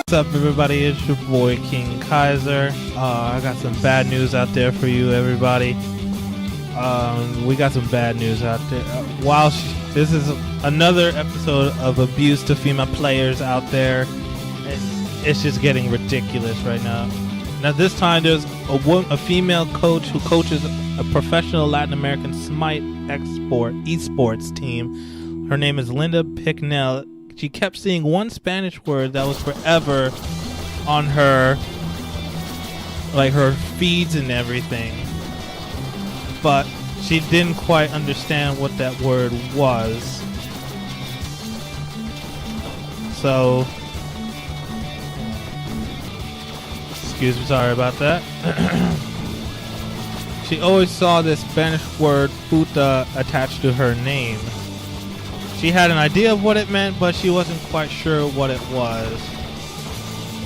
What's up, everybody? It's your boy King Kaiser. I got some bad news out there for you, everybody. We got some bad news out there. This is another episode of abuse to female players out there. It's just getting ridiculous right now. Now, this time there's a female coach who coaches a professional Latin American Smite esports team. Her name is Lydia Picknell. She kept seeing one Spanish word that was forever on her, like her feeds and everything, but she didn't quite understand what that word was. So, excuse me, sorry about that. She always saw this Spanish word puta attached to her name. She had an idea of what it meant, but she wasn't quite sure what it was.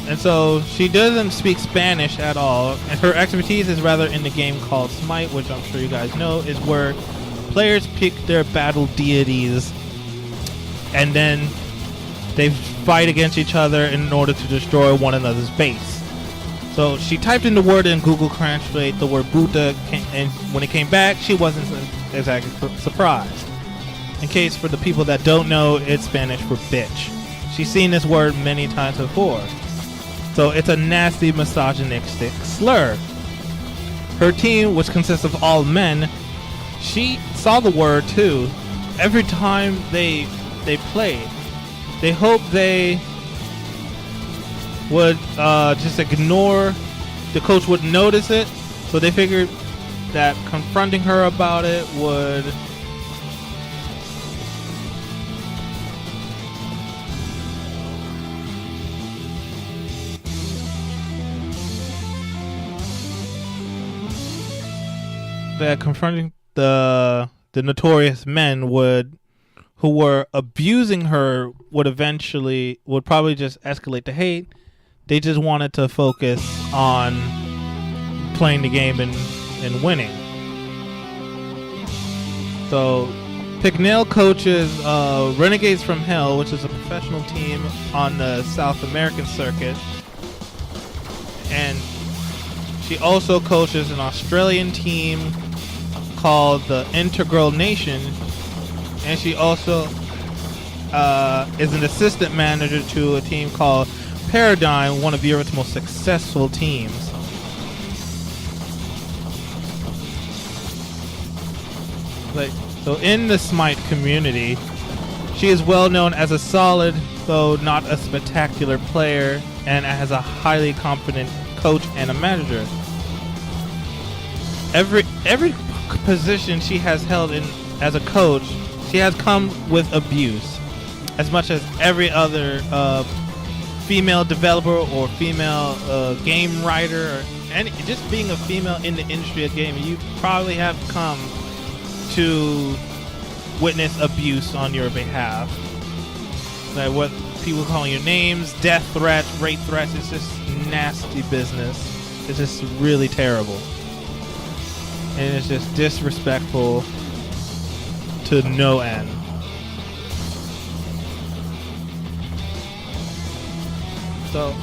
And so she doesn't speak Spanish at all, and her expertise is rather in the game called Smite, which I'm sure you guys know, is where players pick their battle deities and then they fight against each other in order to destroy one another's base. So she typed in the word in Google Translate, the word puta, and when it came back, she wasn't exactly surprised. In case for the people that don't know, it's Spanish for bitch. She's seen this word many times before. So it's a nasty misogynistic slur. Her team, which consists of all men, she saw the word too. Every time they played, they hoped they would just ignore, the coach would notice it, so they figured that confronting her about it would confronting the notorious men who were abusing her would probably just escalate to hate. They just wanted to focus on playing the game and winning. So Picknell coaches Renegades from Hell, which is a professional team on the South American circuit, and she also coaches an Australian team called the Integral Nation, and she also is an assistant manager to a team called Paradigm, one of Europe's most successful teams. So in the Smite community, she is well known as a solid, though not a spectacular player, and as a highly competent coach and a manager. Every position she has held in as a coach, she has come with abuse, as much as every other female developer or female game writer, or just being a female in the industry of gaming, you probably have come to witness abuse on your behalf. Like what people calling your names, death threats, rape threats. It's just nasty business. It's just really terrible. And it's just disrespectful to no end. So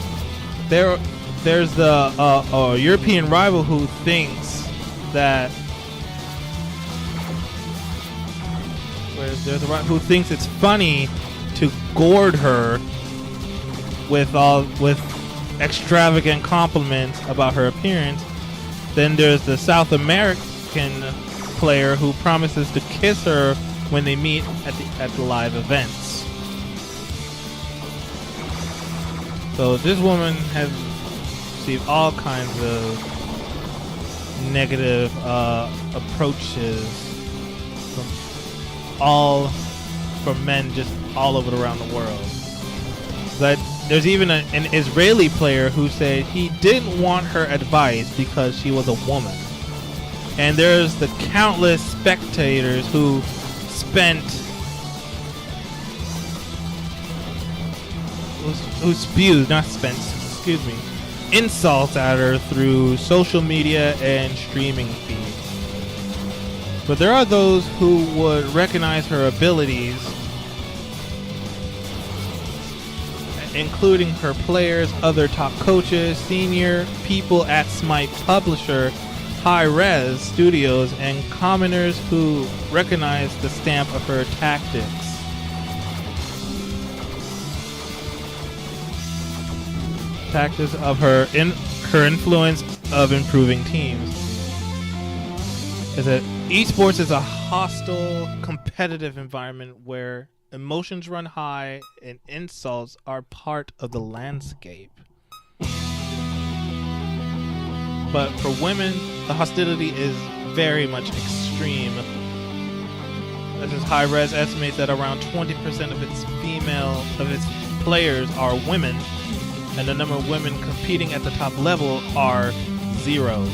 there's the European rival who thinks that it's funny to gourd her with extravagant compliments about her appearance. Then there's the South American player who promises to kiss her when they meet at the live events. So this woman has received all kinds of negative approaches from men just all over around the world. But there's even an Israeli player who said he didn't want her advice because she was a woman. And there's the countless spectators who spewed insults at her through social media and streaming feeds. But there are those who would recognize her abilities including her players, other top coaches, senior people at Smite publisher, High Res Studios, and commoners who recognize the stamp of her tactics. Tactics of her influence of improving teams. Is that esports is a hostile, competitive environment where emotions run high and insults are part of the landscape. But for women, the hostility is very much extreme. This is High Res estimates that around 20% of its players are women, and the number of women competing at the top level are 0,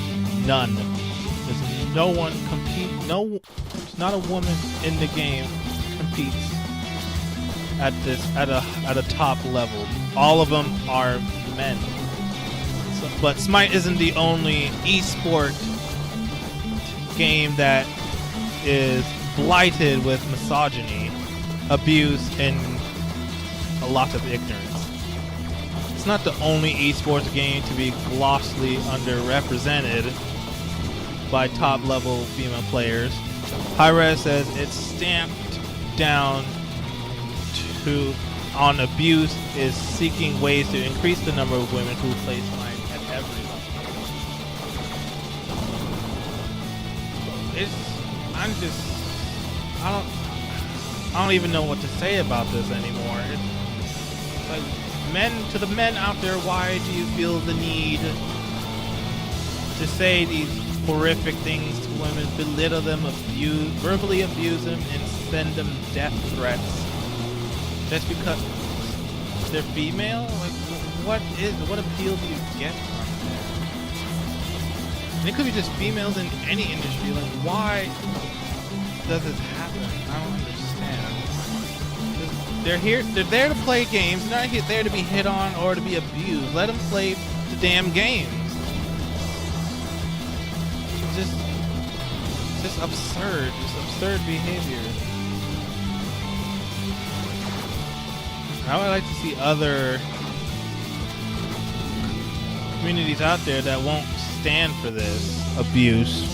none. There's no one there's not a woman in the game competes at a top level. All of them are men. But Smite isn't the only esport game that is blighted with misogyny, abuse, and a lot of ignorance. It's not the only esports game to be grossly underrepresented by top-level female players. Hi-Res says it's stamped down on abuse is seeking ways to increase the number of women who play Smite at every level. I don't even know what to say about this anymore. It's like, to the men out there, why do you feel the need to say these horrific things to women, belittle them, verbally abuse them, and send them death threats just because they're female? Like, what appeal do you get from that? And it could be just females in any industry. Like, why does this happen? I don't understand. They're there to play games, not there to be hit on or to be abused. Let them play the damn games. It's just absurd. Just absurd behavior. I would like to see other communities out there that won't stand for this abuse.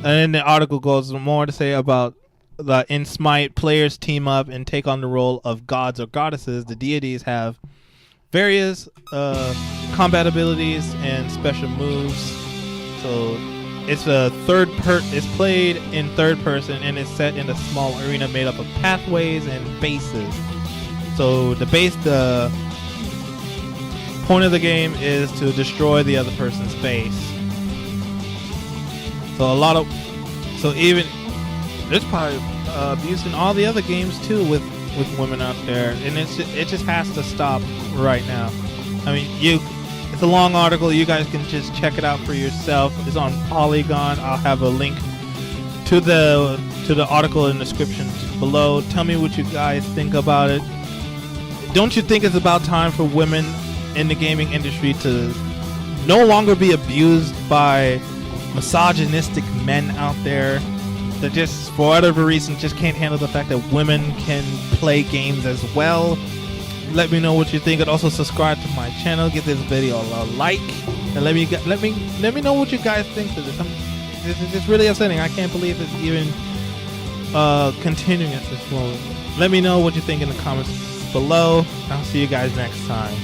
And then the article goes more to say about in Smite, players team up and take on the role of gods or goddesses. The deities have various combat abilities and special moves. So it's it's played in third person and it's set in a small arena made up of pathways and bases. So the point of the game is to destroy the other person's base. So even there's probably abuse in all the other games too with women out there, and it just has to stop right now. I mean, it's a long article. You guys can just check it out for yourself. It's on Polygon. I'll have a link to the article in the description below. Tell me what you guys think about it. Don't you think it's about time for women in the gaming industry to no longer be abused by misogynistic men out there that just, for whatever reason, just can't handle the fact that women can play games as well? Let me know what you think, and also subscribe to my channel. Give this video a like, and let me know what you guys think of this. It's really upsetting. I can't believe it's even continuing at this moment. Let me know what you think in the comments below. I'll see you guys next time.